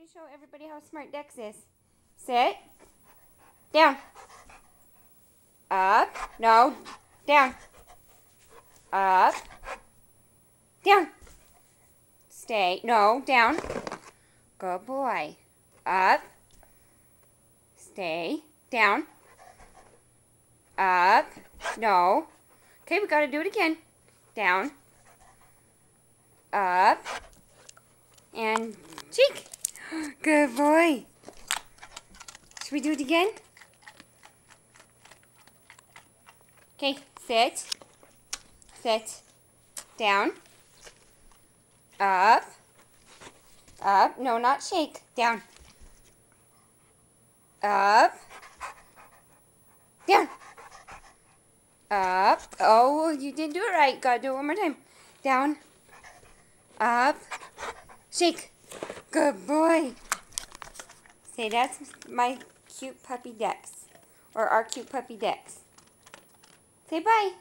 to show everybody how smart Dex is. Sit. Down. Up. No. Down. Up. Down. Stay. No. Down. Good boy. Up. Stay. Down. Up. No. Okay, we gotta do it again. Down. Up. And cheek. Good boy. Should we do it again? Okay, sit. Sit. Down. Up. Up. No, not shake. Down. Up. Down. Up. Oh, you didn't do it right. Gotta do it one more time. Down. Up. Shake. Good boy. Say, that's my cute puppy Dex. Or our cute puppy Dex. Say bye.